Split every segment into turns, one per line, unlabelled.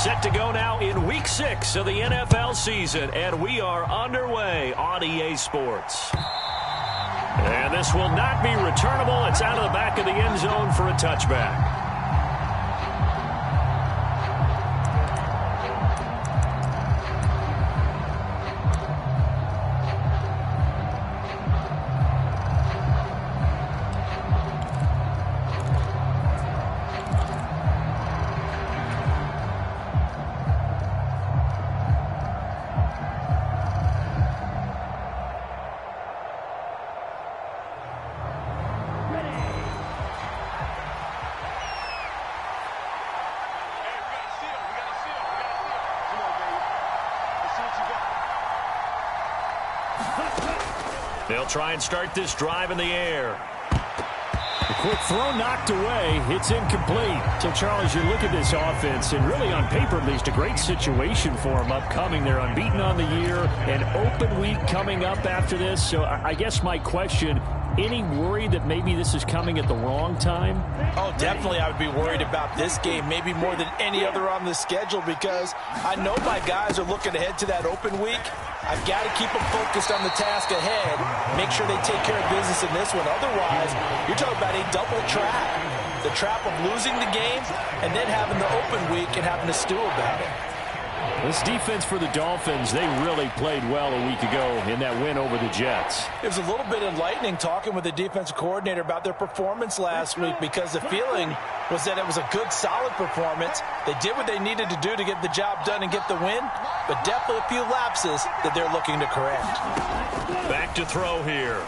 Set to go now in Week 6 of the NFL season, and we are underway on EA Sports. And this will not be returnable. It's out of the back of the end zone for a touchback. They'll try and start this drive in the air.
A quick throw knocked away. It's incomplete. So, Charles, you look at this offense, and really on paper at least, a great situation for them upcoming. They're unbeaten on the year, an open week coming up after this. So I guess my question, any worry that maybe this is coming at the wrong time?
Oh, definitely I would be worried about this game, maybe more than any other on the schedule, because I know my guys are looking ahead to that open week. I've got to keep them focused on the task ahead, make sure they take care of business in this one. Otherwise, you're talking about a double trap. The trap of losing the game and then having the open week and having to stew about it.
This defense for the Dolphins, they really played well a week ago in that win over the Jets.
It was a little bit enlightening talking with the defensive coordinator about their performance last week, because the feeling was that it was a good, solid performance. They did what they needed to do to get the job done and get the win, but definitely a few lapses that they're looking to correct.
Back to throw here.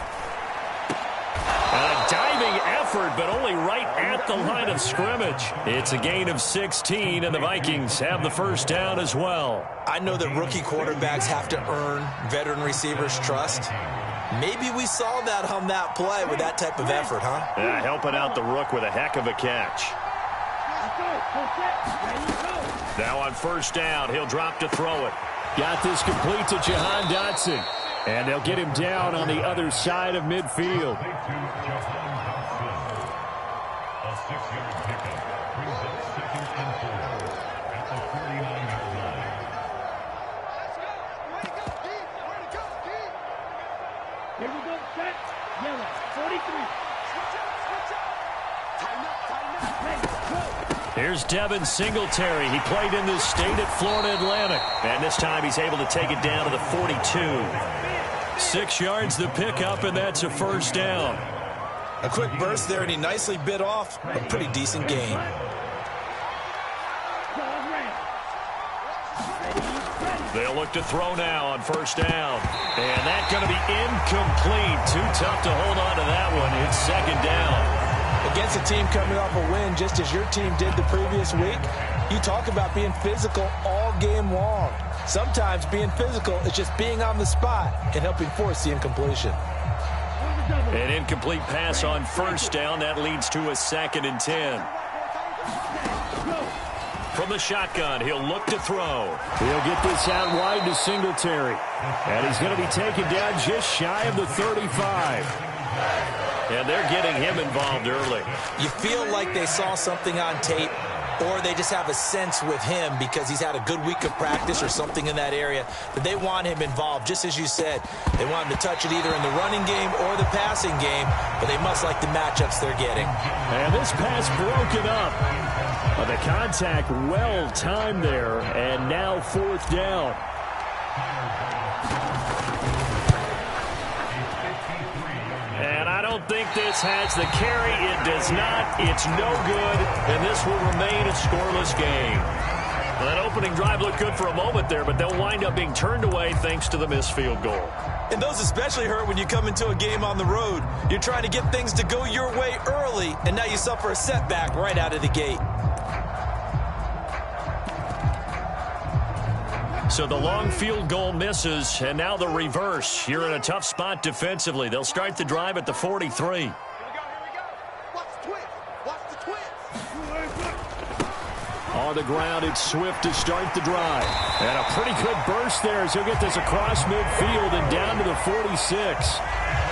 A diving effort, but only right at the line of scrimmage. It's a gain of 16, and the Vikings have the first down as well.
I know that rookie quarterbacks have to earn veteran receivers' trust. Maybe we saw that on that play with that type of effort, huh?
Yeah, helping out the rook with a heck of a catch. Now on first down, he'll drop to throw it.
Got this complete to Jahan Dotson. And they'll get him down on the other side of midfield.
Here we go, set, yellow, 43.
Here's Devin Singletary. He played in this state at Florida Atlantic. And this time he's able to take it down to the 42. 6 yards the pickup, and that's a first down.
A quick burst there, and he nicely bit off a pretty decent gain.
They'll look to throw now on first down. And that's going to be incomplete. Too tough to hold on to that one. It's second down.
Against a team coming off a win, just as your team did the previous week, you talk about being physical all game long. Sometimes being physical is just being on the spot and helping force the incompletion.
An incomplete pass on first down. That leads to a 2nd and 10. From the shotgun, he'll look to throw.
He'll get this out wide to Singletary. And he's going to be taken down just shy of the 35.
And they're getting him involved early.
You feel like they saw something on tape, or they just have a sense with him because he's had a good week of practice or something in that area that they want him involved. Just as you said, they want him to touch it either in the running game or the passing game, but they must like the matchups they're getting.
And this pass broken up. The contact well timed there, and now 4th down.
And I don't think this has the carry. It does not. It's no good, and this will remain a scoreless game. Well, that opening drive looked good for a moment there, but they'll wind up being turned away thanks to the missed field goal.
And those especially hurt when you come into a game on the road. You're trying to get things to go your way early, and now you suffer a setback right out of the gate.
So the long field goal misses, and now the reverse. You're in a tough spot defensively. They'll start the drive at the 43.
Here we go. Watch the twist. Watch the twist.
On the ground, it's Swift to start the drive. And a pretty good burst there as he'll get this across midfield and down to the 46.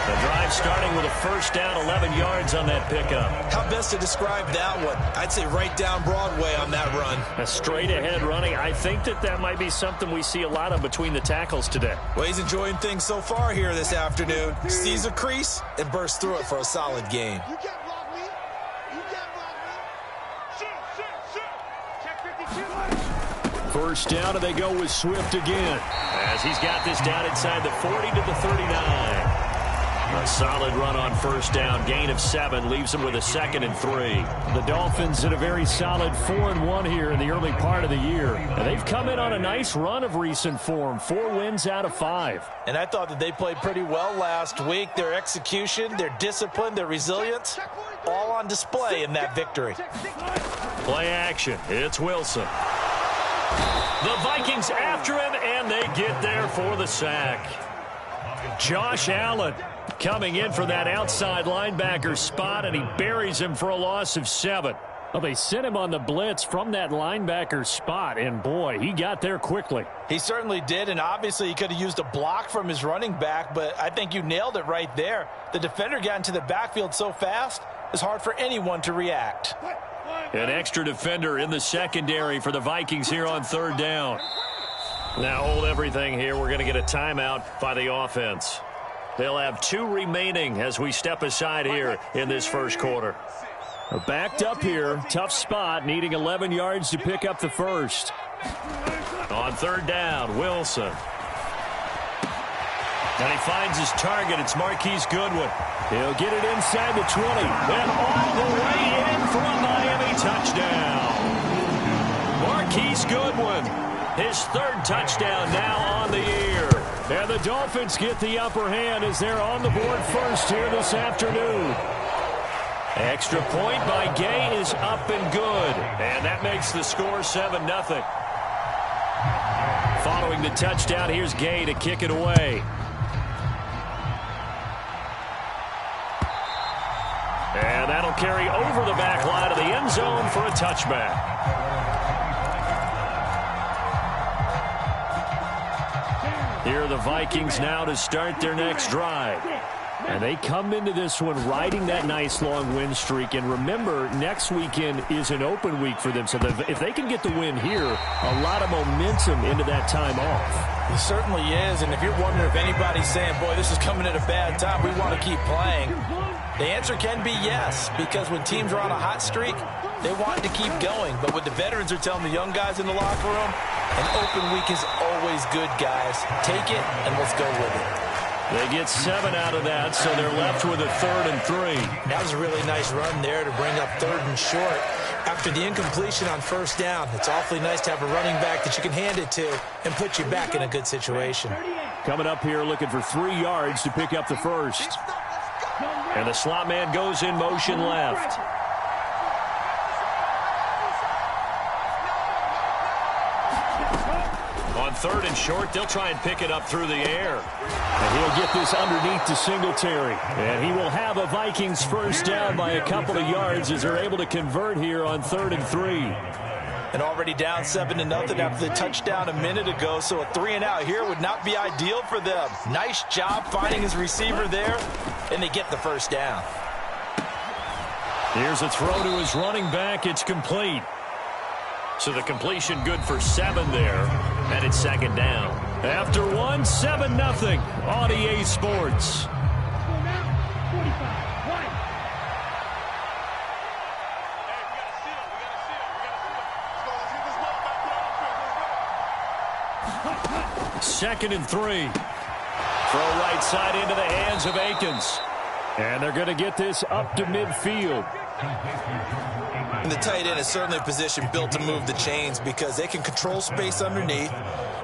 The drive starting with a first down, 11 yards on that pickup.
How best to describe that one? I'd say right down Broadway on that run.
A straight-ahead running. I think that might be something we see a lot of between the tackles today.
Well, he's enjoying things so far here this afternoon. Sees a crease and bursts through it for a solid gain.
You can't block me. You can't block me. Shoot. Check 52.
First down, and they go with Swift again.
As he's got this down inside the 40 to the 39. A solid run on first down. Gain of 7 leaves him with a 2nd and 3.
The Dolphins in a very solid 4-1 here in the early part of the year. And they've come in on a nice run of recent form. 4 wins out of 5.
And I thought that they played pretty well last week. Their execution, their discipline, their resilience, all on display in that victory.
Play action. It's Wilson. The Vikings after him, and they get there for the sack.
Josh Allen coming in for that outside linebacker spot, and he buries him for a loss of 7. Well, they sent him on the blitz from that linebacker spot, and boy, he got there quickly.
He certainly did, and obviously he could have used a block from his running back, but I think you nailed it right there. The defender got into the backfield so fast, it's hard for anyone to react.
An extra defender in the secondary for the Vikings here on third down. Now hold everything here. We're going to get a timeout by the offense. They'll have 2 remaining as we step aside here in this first quarter.
They're backed up here. Tough spot, needing 11 yards to pick up the first.
On third down, Wilson. And he finds his target. It's Marquise Goodwin.
He'll get it inside the 20. And all the way in for a Miami touchdown.
Marquise Goodwin. His 3rd touchdown now on the year.
And the Dolphins get the upper hand as they're on the board first here this afternoon.
Extra point by Gay is up and good. And that makes the score 7-0. Following the touchdown, here's Gay to kick it away. And that'll carry over the back line of the end zone for a touchback. Here are the Vikings now to start their next drive.
And they come into this one riding that nice long win streak. And remember, next weekend is an open week for them. So if they can get the win here, a lot of momentum into that time off.
It certainly is. And if you're wondering if anybody's saying, boy, this is coming at a bad time, we want to keep playing, the answer can be yes. Because when teams are on a hot streak, they want to keep going. But what the veterans are telling the young guys in the locker room, an open week is always good, guys. Take it, and let's go with it.
They get 7 out of that, so they're left with a 3rd and 3.
That was a really nice run there to bring up 3rd and short. After the incompletion on first down, it's awfully nice to have a running back that you can hand it to and put you back in a good situation.
Coming up here looking for 3 yards to pick up the first.
And the slot man goes in motion left. On 3rd and short, they'll try and pick it up through the air.
And he'll get this underneath to Singletary. And he will have a Vikings first down by a couple of yards as they're able to convert here on 3rd and 3.
And already down 7-0 after the touchdown a minute ago, so a 3-and-out here would not be ideal for them. Nice job finding his receiver there, and they get the first down.
Here's a throw to his running back. It's complete. So the completion good for 7 there, and it's 2nd down.
After 1, 7-0 on EA Sports.
Second and 3. Throw right side into the hands of Akins.
And they're going to get this up to midfield.
And the tight end is certainly a position built to move the chains because they can control space underneath.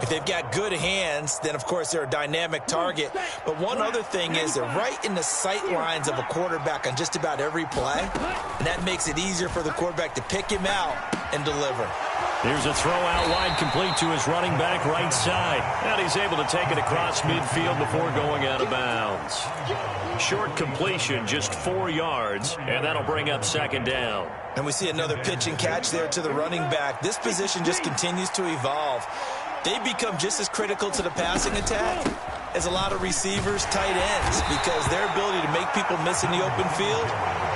If they've got good hands, then, of course, they're a dynamic target. But one other thing is they're right in the sight lines of a quarterback on just about every play. And that makes it easier for the quarterback to pick him out and deliver.
Here's a throw out wide complete to his running back right side. And he's able to take it across midfield before going out of bounds. Short completion, just 4 yards, and that'll bring up 2nd down.
And we see another pitch and catch there to the running back. This position just continues to evolve. They become just as critical to the passing attack as a lot of receivers, tight ends, because their ability to make people miss in the open field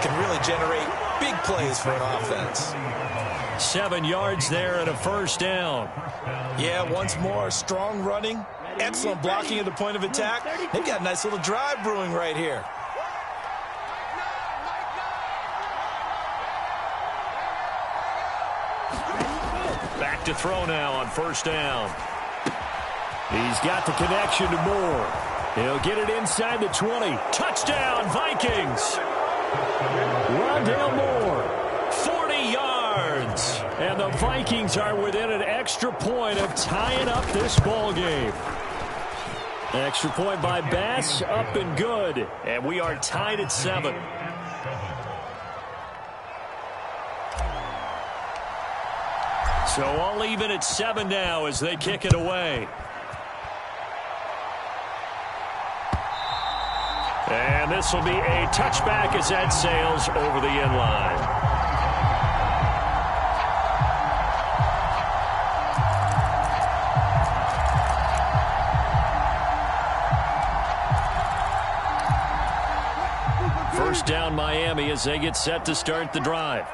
can really generate big plays for an offense.
7 yards there and a first down.
Yeah, once more, strong running, excellent blocking at the point of attack. They've got a nice little drive brewing right here.
Back to throw now on first down.
He's got the connection to Moore. He'll get it inside the 20. Touchdown, Vikings! Rondale Moore, 40 yards. And the Vikings are within an extra point of tying up this ball game. Extra point by Bass, up and good.
And we are tied at 7.
So all even at 7 now as they kick it away.
And this will be a touchback as that sails over the end line. First down Miami as they get set to start the drive.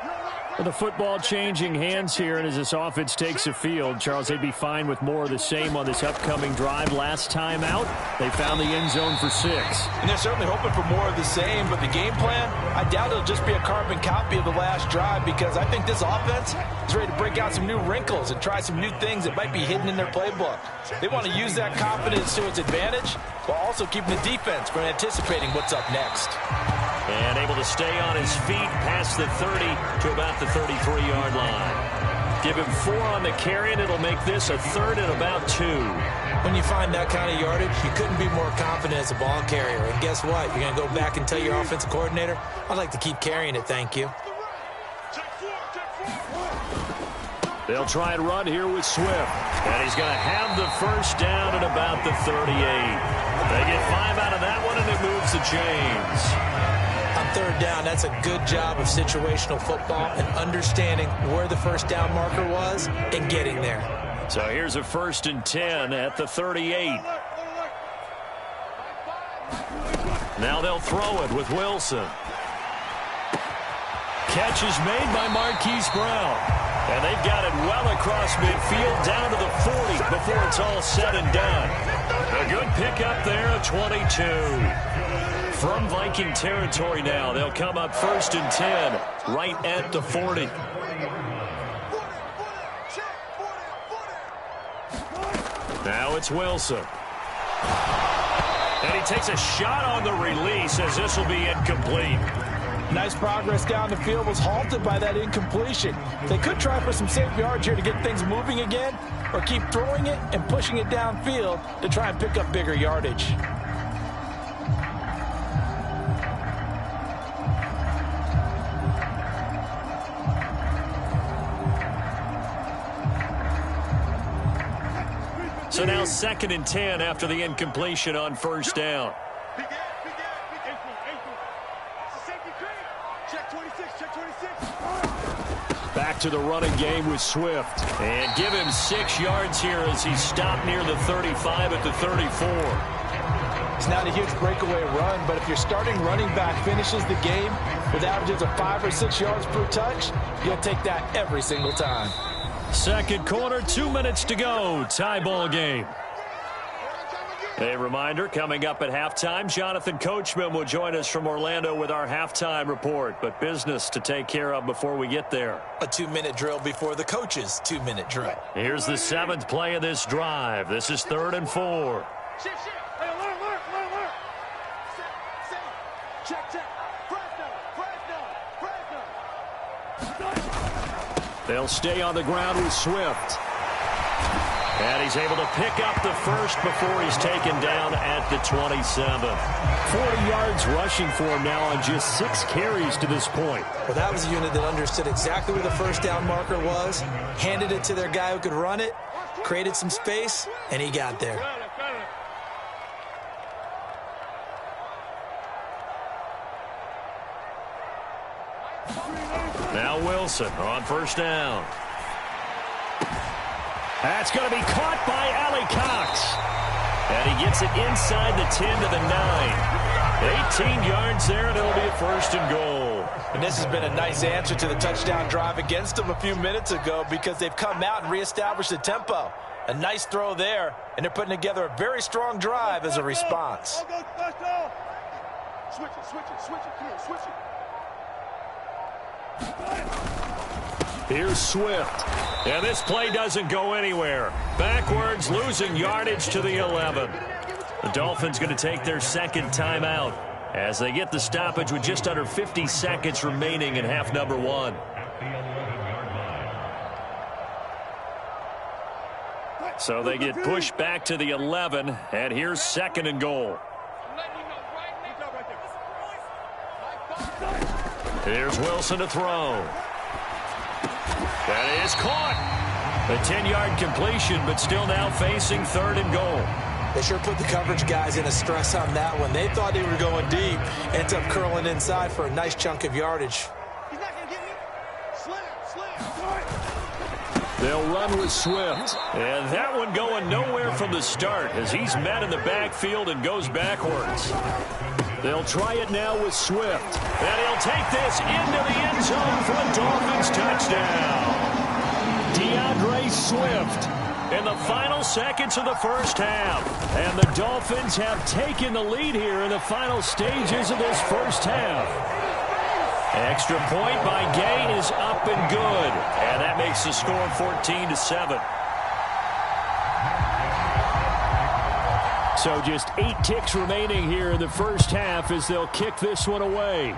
With the football changing hands here, and as this offense takes the field, Charles, they'd be fine with more of the same on this upcoming drive. Last time out, they found the end zone for 6.
And they're certainly hoping for more of the same, but the game plan, I doubt it'll just be a carbon copy of the last drive, because I think this offense is ready to break out some new wrinkles and try some new things that might be hidden in their playbook. They want to use that confidence to its advantage, while also keeping the defense from anticipating what's up next.
And able to stay on his feet past the 30 to about the 33-yard line. Give him 4 on the carry, and it'll make this a 3rd and about 2.
When you find that kind of yardage, you couldn't be more confident as a ball carrier. And guess what? You're going to go back and tell your offensive coordinator, I'd like to keep carrying it, thank you.
They'll try and run here with Swift. And he's going to have the first down at about the 38. They get 5 out of that one, and it moves the chains.
On 3rd down, that's a good job of situational football and understanding where the first down marker was and getting there.
So here's a 1st and 10 at the 38. Now they'll throw it with Wilson. Catch is made by Marquise Brown. And they've got it well across midfield down to the 40 before it's all said and done. A good pickup there of 22. From Viking territory now, they'll come up 1st and 10 right at the 40. Now it's Wilson. And he takes a shot on the release as this will be incomplete.
Nice progress down the field, was halted by that incompletion. They could try for some safe yards here to get things moving again, or keep throwing it and pushing it downfield to try and pick up bigger yardage.
So now 2nd and 10 after the incompletion on 1st down. Back to the running game with Swift. And give him 6 yards here as he stopped near the 35 at the 34.
It's not a huge breakaway run, but if your starting running back finishes the game with averages of 5 or 6 yards per touch, you'll take that every single time.
Second quarter, 2 minutes to go. Tie ball game. A reminder, coming up at halftime, Jonathan Coachman will join us from Orlando with our halftime report. But business to take care of before we get there.
A 2-minute drill before the coach's 2-minute drill.
Here's the 7th play of this drive. This is 3rd and 4.
Shift. Hey, alert. Check. Fresno.
They'll stay on the ground with Swift. And he's able to pick up the first before he's taken down at the 27.
40 yards rushing for him now on just 6 carries to this point.
Well, that was a unit that understood exactly where the first down marker was, handed it to their guy who could run it, created some space, and he got there.
Now Wilson on 1st down.
That's going to be caught by Allie Cox.
And he gets it inside the 10 to the 9. 18 yards there, and it'll be a 1st and goal.
And this has been a nice answer to the touchdown drive against them a few minutes ago because they've come out and reestablished the tempo. A nice throw there, and they're putting together a very strong drive as a response.
Switch it, switch it, switch it. Come on, switch it.
Here's Swift. And this play doesn't go anywhere. Backwards, losing yardage to the 11. The Dolphins going to take their second timeout as they get the stoppage with just under 50 seconds remaining in half number 1. So they get pushed back to the 11, and here's 2nd and goal. Here's Wilson to throw. That is caught. A 10-yard completion, but still now facing 3rd and goal.
They sure put the coverage guys in a stress on that one. They thought they were going deep. Ends up curling inside for a nice chunk of yardage.
He's not going to get me. Slam.
They'll run with Swift.
And that one going nowhere from the start as he's met in the backfield and goes backwards.
They'll try it now with Swift.
And he'll take this into the end zone for a Dolphins touchdown.
DeAndre Swift
In the final seconds of the first half.
And the Dolphins have taken the lead here in the final stages of this first half.
Extra point by Gay is up and good. And that makes the score 14-7.
So just 8 ticks remaining here in the first half as they'll kick this one away.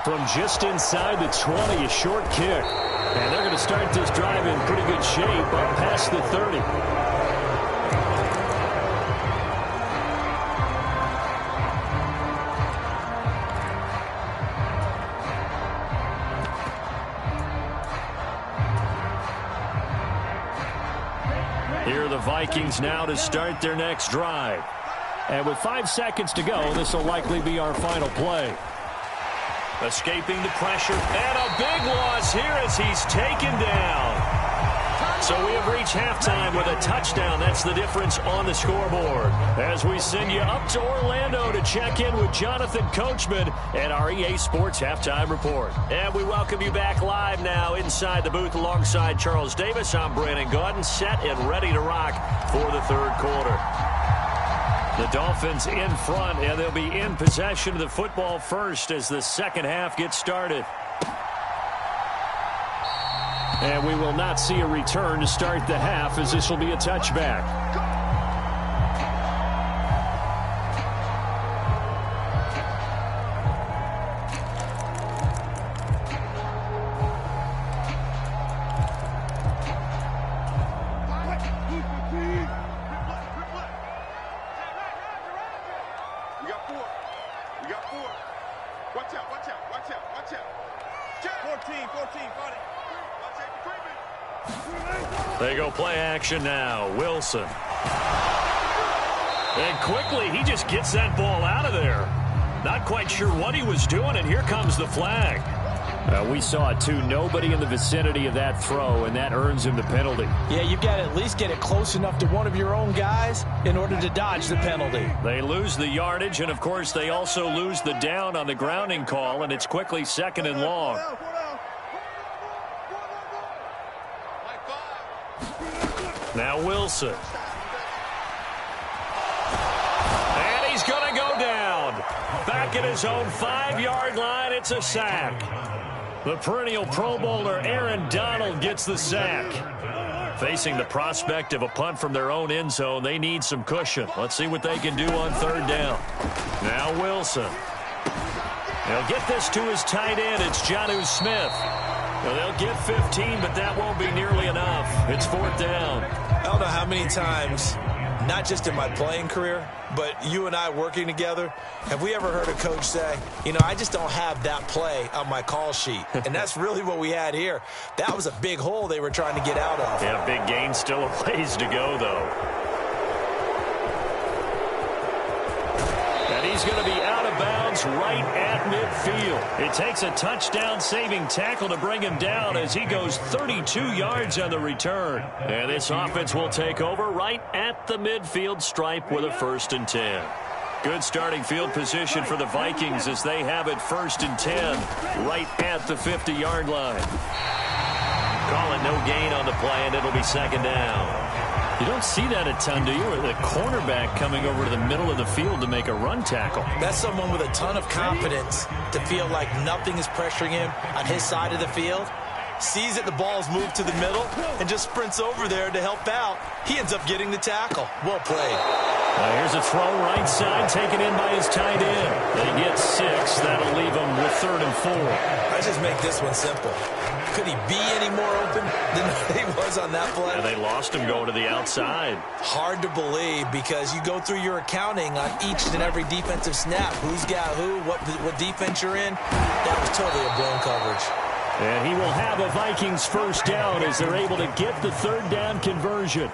From just inside the 20, a short kick. And they're going to start this drive in pretty good shape up past the 30.
Here are the Vikings now to start their next drive.
And with 5 seconds to go, this will likely be our final play.
Escaping the pressure, and a big loss here as he's taken down. So we have reached halftime with a touchdown. That's the difference on the scoreboard. As we send you up to Orlando to check in with Jonathan Coachman and our EA Sports Halftime Report. And we welcome you back live now inside the booth alongside Charles Davis. I'm Brandon Gaudin, set and ready to rock for the third quarter. The Dolphins in front, and they'll be in possession of the football first as the second half gets started.
And we will not see a return to start the half as this will be a touchback.
They go play action now. Wilson. And quickly, he just gets that ball out of there. Not quite sure what he was doing, and here comes the flag.
We saw it too. Nobody in the vicinity of that throw, and that earns him the penalty.
Yeah, you've got to at least get it close enough to one of your own guys in order to dodge the penalty.
They lose the yardage, and, of course, they also lose the down on the grounding call, and it's quickly 2nd and long. Now Wilson. And he's going to go down. Back at his own 5-yard line, it's a sack. The perennial Pro Bowler Aaron Donald gets the sack. Facing the prospect of a punt from their own end zone, they need some cushion. Let's see what they can do on 3rd down. Now Wilson. They'll get this to his tight end. It's Jonnu Smith. Well, they'll get 15, but that won't be nearly enough. It's 4th down.
I don't know how many times, not just in my playing career, but you and I working together, have we ever heard a coach say, you know, I just don't have that play on my call sheet. And that's really what we had here. That was a big hole they were trying to get out of.
Yeah, big gain, still a ways to go, though. And he's going to be out of bounds right at midfield. It takes a touchdown-saving tackle to bring him down as he goes 32 yards on the return. And this offense will take over right at the midfield stripe with a 1st and 10. Good starting field position for the Vikings as they have it 1st and 10 right at the 50-yard line. Call it no gain on the play, and it'll be 2nd down.
You don't see that a ton, do you? Or the cornerback coming over to the middle of the field to make a run tackle.
That's someone with a ton of confidence to feel like nothing is pressuring him on his side of the field. Sees that the ball's moved to the middle and just sprints over there to help out. He ends up getting the tackle. Well played.
Here's a throw right side taken in by his tight end. They get 6. That'll leave him with 3rd and 4.
Let's just make this one simple. Could he be any more open than he was on that play?
And they lost him going to the outside.
Hard to believe because you go through your accounting on each and every defensive snap. Who's got who, what defense you're in. That was totally a blown coverage.
And he will have a Vikings 1st down as they're able to get the 3rd down conversion.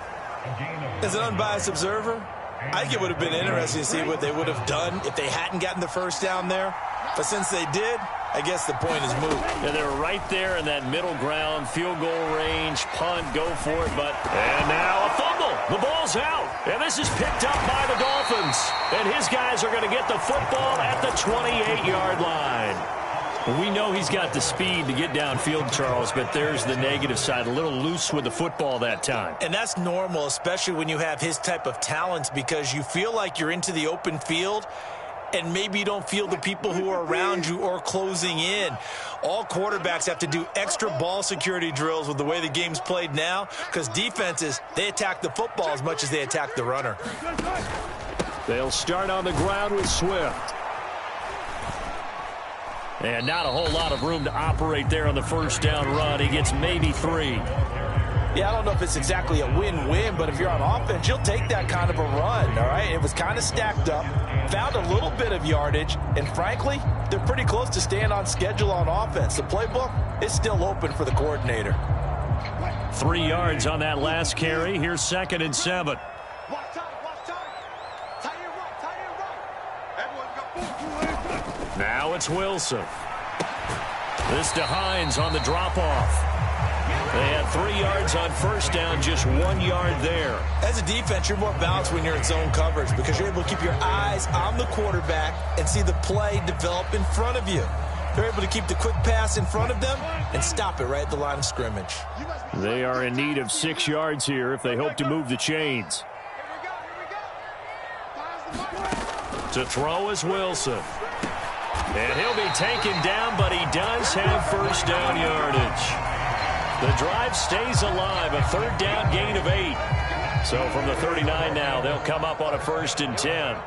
As an unbiased observer, I think it would have been interesting to see what they would have done if they hadn't gotten the 1st down there. But since they did, I guess the point is moot.
And they're right there in that middle ground, field goal range, punt, go for it. And now a fumble. The ball's out. And this is picked up by the Dolphins. And his guys are going to get the football at the 28-yard line.
We know he's got the speed to get downfield, Charles, but there's the negative side. A little loose with the football that time.
And that's normal, especially when you have his type of talents, because you feel like you're into the open field, and maybe you don't feel the people who are around you or closing in. All quarterbacks have to do extra ball security drills with the way the game's played now, because defenses, they attack the football as much as they attack the runner.
They'll start on the ground with Swift. And not a whole lot of room to operate there on the 1st down run. He gets maybe 3.
Yeah, I don't know if it's exactly a win-win, but if you're on offense, you'll take that kind of a run, all right? It was kind of stacked up, found a little bit of yardage, and frankly, they're pretty close to staying on schedule on offense. The playbook is still open for the coordinator.
3 yards on that last carry. Here's 2nd and 7.
Watch time. Tie it right. Everyone's got 4.
Now it's Wilson. This to Hines on the drop-off. They had 3 yards on 1st down, just 1 yard there.
As a defense, you're more balanced when you're in zone coverage because you're able to keep your eyes on the quarterback and see the play develop in front of you. They're able to keep the quick pass in front of them and stop it right at the line of scrimmage.
They are in need of 6 yards here if they hope to move the chains.
To throw is Wilson. And he'll be taken down, but he does have 1st down yardage. The drive stays alive, a 3rd down gain of 8. So from the 39 now, they'll come up on a 1st and 10.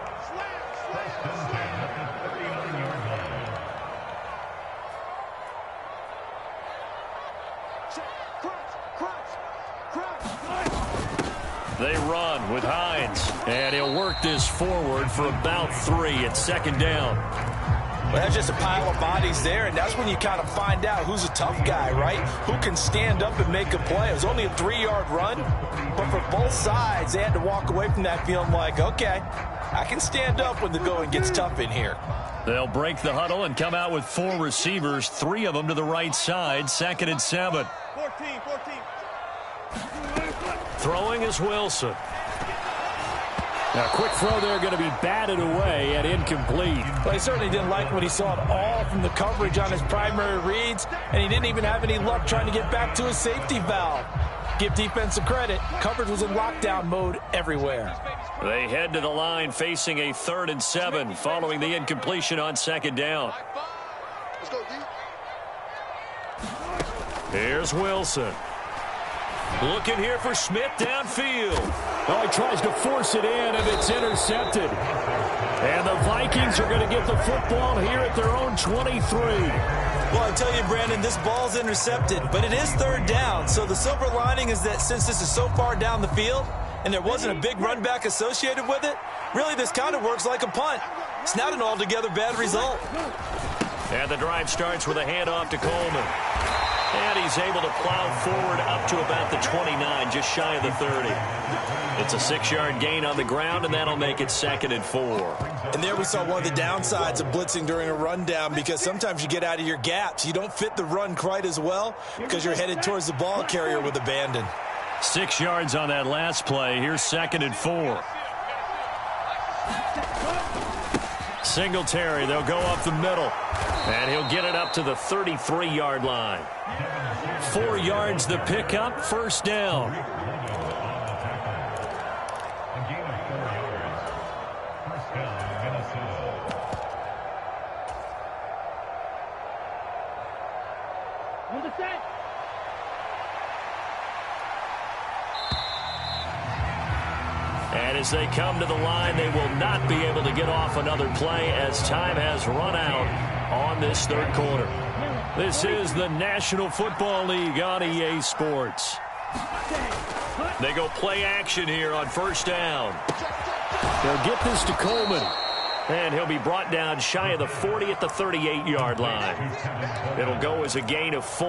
They run with Hines, and he'll work this forward for about 3 at 2nd down.
Well, that's just a pile of bodies there, and that's when you kind of find out who's a tough guy, right? Who can stand up and make a play. It was only a 3-yard run, but for both sides, they had to walk away from that feeling like, okay, I can stand up when the going gets tough in here.
They'll break the huddle and come out with 4 receivers, 3 of them to the right side, 2nd and 7.
14.
Throwing is Wilson.
Now, quick throw there going to be batted away and incomplete.
Well, he certainly didn't like what he saw at all from the coverage on his primary reads, and he didn't even have any luck trying to get back to his safety valve. Give defense some credit. Coverage was in lockdown mode everywhere.
They head to the line facing a 3rd and 7 following the incompletion on 2nd down.
Let's go, D.
Here's Wilson. Looking here for Smith downfield.
Oh, he tries to force it in, and it's intercepted. And the Vikings are going to get the football here at their own 23.
Well, I tell you, Brandon, this ball's intercepted, but it is 3rd down. So the silver lining is that since this is so far down the field and there wasn't a big run back associated with it, really this kind of works like a punt. It's not an altogether bad result.
And the drive starts with a handoff to Coleman. And he's able to plow forward up to about the 29, just shy of the 30. It's a 6-yard gain on the ground, and that'll make it 2nd and 4.
And there we saw one of the downsides of blitzing during a rundown, because sometimes you get out of your gaps. You don't fit the run quite as well because you're headed towards the ball carrier with abandon.
6 yards on that last play. Here's 2nd and 4.
Singletary, they'll go up the middle. And he'll get it up to the 33-yard line. 4 yards the pickup, first down. And as they come to the line, they will not be able to get off another play as time has run out on this third quarter. This is the National Football League on EA Sports. They go play action here on first down. They'll get this to Coleman. And he'll be brought down shy of the 40 at the 38-yard line. It'll go as a gain of 4,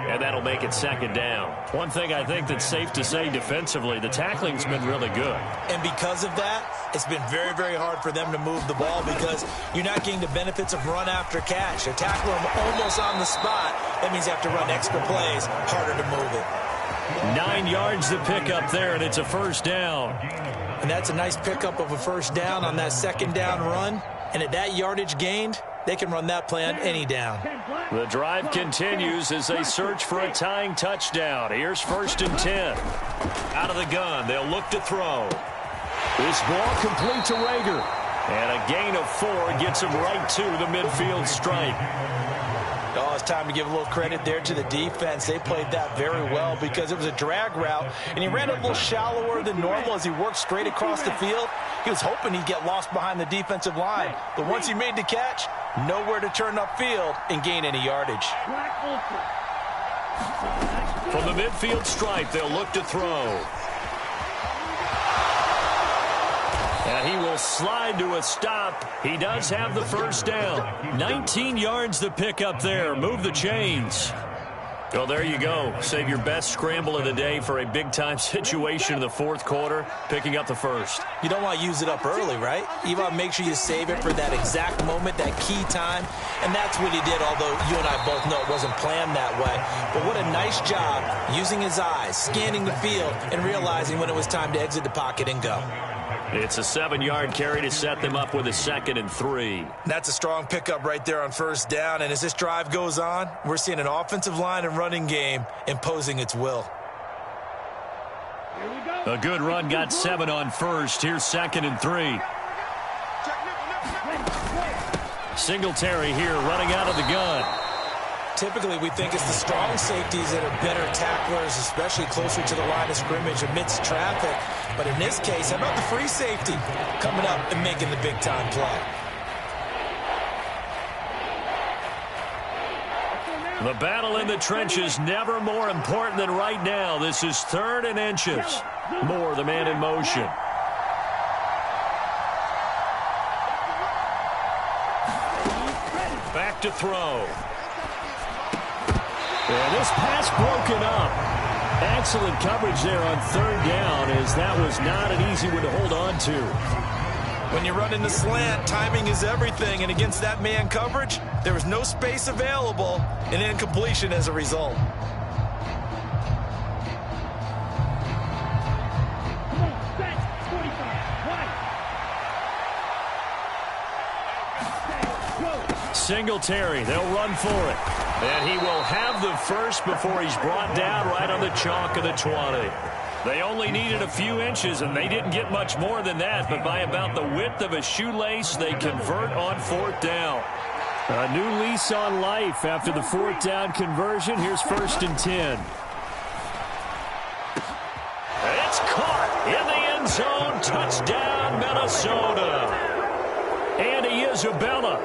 and that'll make it second down. One thing I think that's safe to say defensively, the tackling's been really good. And because of that, it's been very, very hard for them to move the ball because you're not getting the benefits of run after catch. They tackle them almost on the spot. That means you have to run extra plays, harder to move it. 9 yards to pick up there, and it's a first down. And that's a nice pickup of a first down on that second down run. And at that yardage gained, they can run that play on any down. The drive continues as they search for a tying touchdown. Here's first and 10. Out of the gun, they'll look to throw. This ball complete to Rager. And a gain of 4 gets him right to the midfield stripe. Oh, it's time to give a little credit there to the defense. They played that very well because it was a drag route, and he ran a little shallower than normal as he worked straight across the field. He was hoping he'd get lost behind the defensive line, but once he made the catch, nowhere to turn upfield and gain any yardage. From the midfield stripe, they'll look to throw. And he will slide to a stop. He does have the first down. 19 yards to pick up there. Move the chains. Well, there you go. Save your best scramble of the day for a big-time situation in the fourth quarter, picking up the first. You don't want to use it up early, right? You want to make sure you save it for that exact moment, that key time. And that's what he did, although you and I both know it wasn't planned that way. But what a nice job using his eyes, scanning the field, and realizing when it was time to exit the pocket and go. It's a 7-yard carry to set them up with a 2nd and 3. That's a strong pickup right there on first down. And as this drive goes on, we're seeing an offensive line and running game imposing its will. A good run got 7 on first. Here's 2nd and 3. Singletary here running out of the gun. Typically, we think it's the strong safeties that are better tacklers, especially closer to the line of scrimmage amidst traffic. But in this case, how about the free safety coming up and making the big-time play? The battle in the trenches never more important than right now. This is 3rd and inches. Moore, the man in motion. Back to throw. And this pass broken up. Excellent coverage there on 3rd down, as that was not an easy one to hold on to. When you run in the slant, timing is everything, and against that man coverage, there was no space available, and incompletion as a result. Singletary, they'll run for it. And he will have the first before he's brought down right on the chalk of the 20. They only needed a few inches, and they didn't get much more than that, but by about the width of a shoelace, they convert on 4th down. A new lease on life after the 4th down conversion. Here's 1st and 10. It's caught in the end zone. Touchdown, Minnesota. Andy Isabella.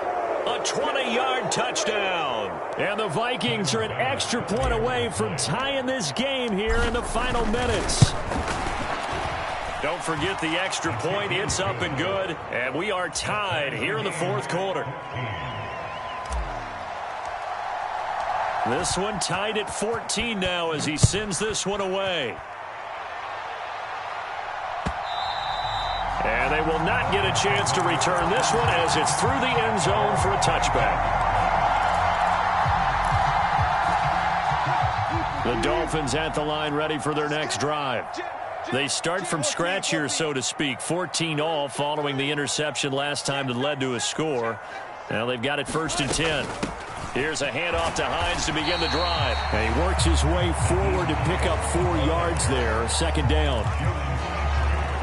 A 20-yard touchdown. And the Vikings are an extra point away from tying this game here in the final minutes. Don't forget the extra point. It's up and good. And we are tied here in the 4th quarter. This one tied at 14 now as he sends this one away. And they will not get a chance to return this one as it's through the end zone for a touchback. The Dolphins at the line ready for their next drive. They start from scratch here, so to speak. 14 all following the interception last time that led to a score. Now they've got it 1st and 10. Here's a handoff to Hines to begin the drive.
And he works his way forward to pick up 4 yards there. 2nd down.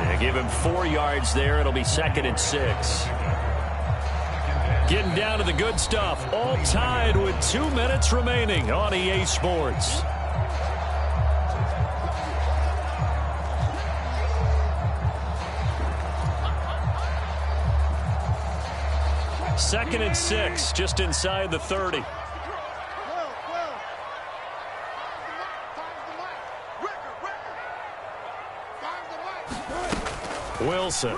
Yeah, give him 4 yards there. It'll be 2nd and 6. Getting down to the good stuff. All tied with 2 minutes remaining on EA Sports. Second and 6, just inside the 30. Wilson.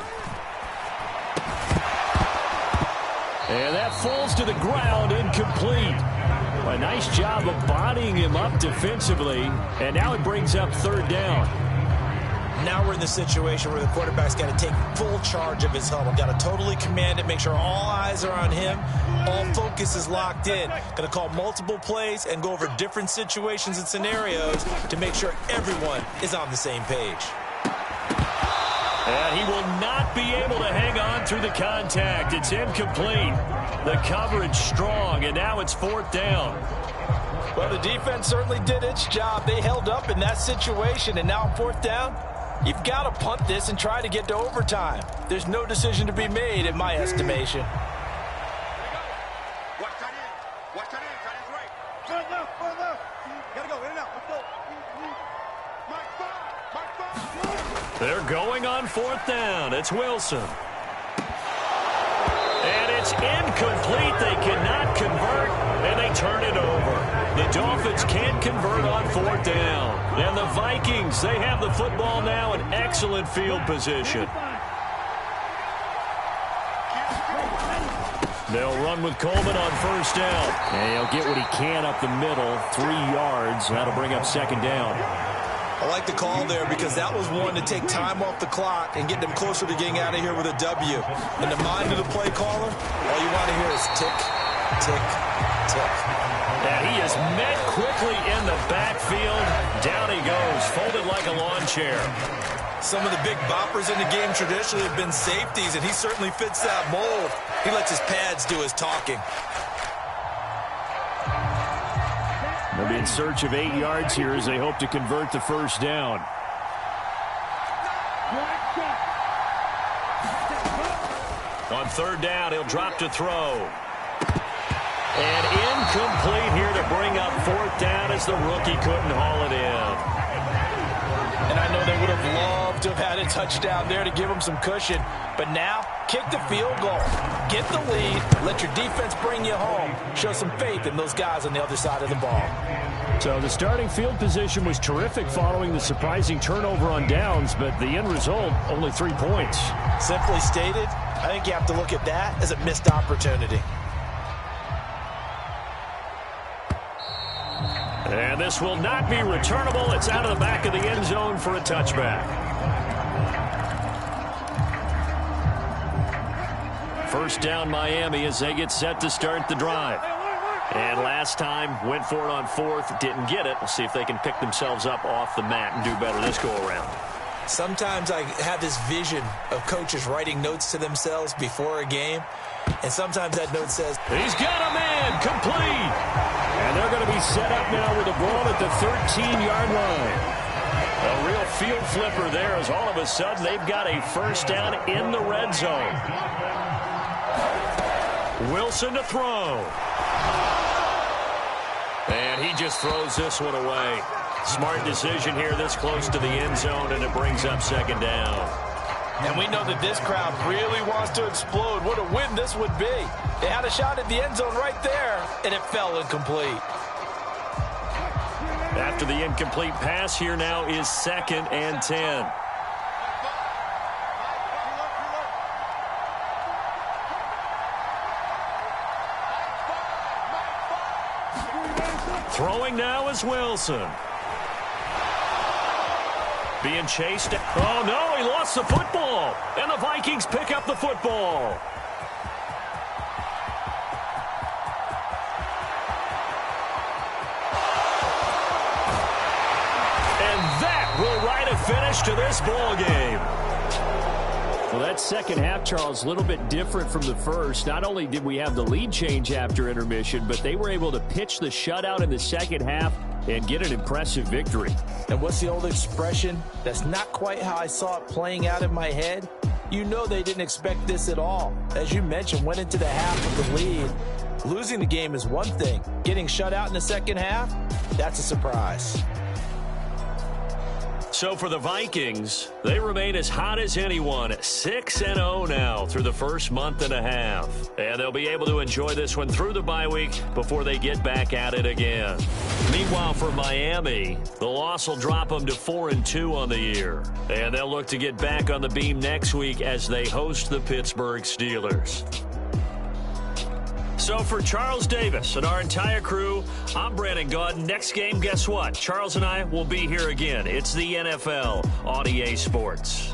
And that falls to the ground, incomplete. A nice job of bodying him up defensively, and now it brings up 3rd down.
Now we're in the situation where the quarterback's got to take full charge of his huddle. Got to totally command it, make sure all eyes are on him. All focus is locked in. Going to call multiple plays and go over different situations and scenarios to make sure everyone is on the same page.
And he will not be able to hang on through the contact. It's incomplete. The coverage strong, and now it's 4th down.
Well, the defense certainly did its job. They held up in that situation, and now 4th down, you've got to punt this and try to get to overtime. There's no decision to be made in my estimation.
Watch that in. Watch that in. That is right. Further left. Further left. Gotta go. In and out. Let's go. Mike 5. Mike 5.
They're going on 4th down. It's Wilson. And it's incomplete. They cannot convert, and they turn it over. The Dolphins can't convert on 4th down. And the Vikings, they have the football now in excellent field position. They'll run with Coleman on 1st down.
And he'll get what he can up the middle. 3 yards. That'll bring up 2nd down.
I like the call there because that was one to take time off the clock and get them closer to getting out of here with a W. In the mind of the play caller, all you want to hear is tick, tick, tick.
And he is met quickly in the backfield. Down he goes, folded like a lawn chair.
Some of the big boppers in the game traditionally have been safeties, and he certainly fits that mold. He lets his pads do his talking.
They'll be in search of 8 yards here as they hope to convert the 1st down.
On 3rd down, he'll drop to throw. And incomplete here to bring up 4th down as the rookie couldn't haul it in.
And I know they would have loved to have had a touchdown there to give them some cushion. But now, kick the field goal. Get the lead. Let your defense bring you home. Show some faith in those guys on the other side of the ball.
So the starting field position was terrific following the surprising turnover on downs, but the end result, only 3 points.
Simply stated, I think you have to look at that as a missed opportunity.
And this will not be returnable. It's out of the back of the end zone for a touchback. 1st down Miami as they get set to start the drive. And last time went for it on 4th, didn't get it. We'll see if they can pick themselves up off the mat and do better this go around.
Sometimes I have this vision of coaches writing notes to themselves before a game. And sometimes that note says,
he's got a man, complete.
And they're going to be set up now with the ball at the 13-yard line.
A real field flipper there as all of a sudden they've got a 1st down in the red zone. Wilson to throw. And he just throws this one away. Smart decision here this close to the end zone, and it brings up 2nd down.
And we know that this crowd really wants to explode. What a win this would be. They had a shot at the end zone right there, and it fell incomplete.
After the incomplete pass, here now is 2nd and 10. Throwing now is Wilson. Being chased. Oh, no, he lost the football. And the Vikings pick up the football. And that will write a finish to this ball game.
Well, that second half, Charles, a little bit different from the first. Not only did we have the lead change after intermission, but they were able to pitch the shutout in the second half and get an impressive victory.
And what's the old expression? That's not quite how I saw it playing out in my head. You know they didn't expect this at all. As you mentioned, went into the half with the lead. Losing the game is one thing. Getting shut out in the second half, that's a surprise.
So for the Vikings, they remain as hot as anyone, 6-0 now through the first month and a half. And they'll be able to enjoy this one through the bye week before they get back at it again. Meanwhile, for Miami, the loss will drop them to 4-2 on the year. And they'll look to get back on the beam next week as they host the Pittsburgh Steelers. So for Charles Davis and our entire crew, I'm Brandon Gaudin. Next game, guess what? Charles and I will be here again. It's the NFL on EA Sports.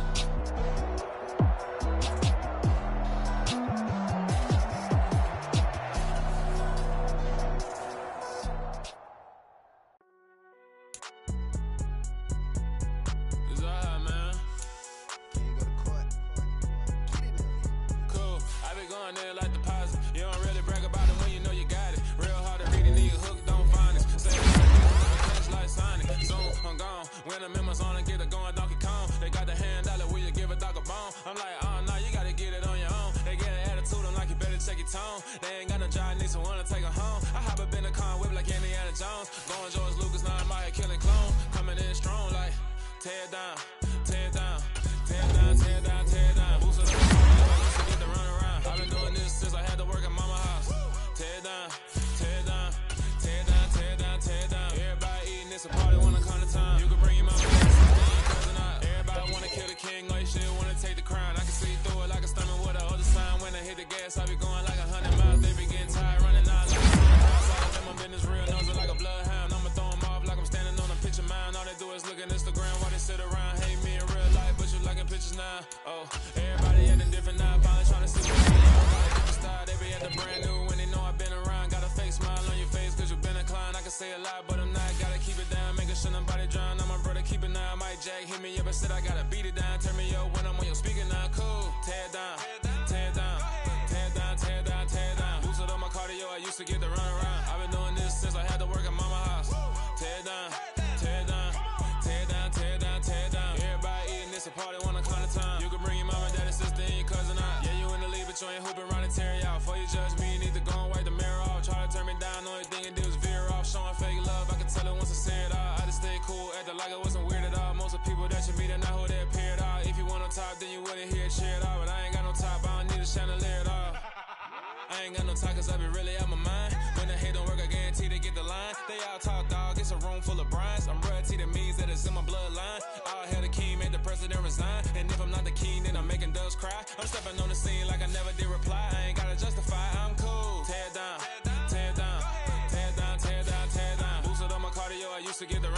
To get the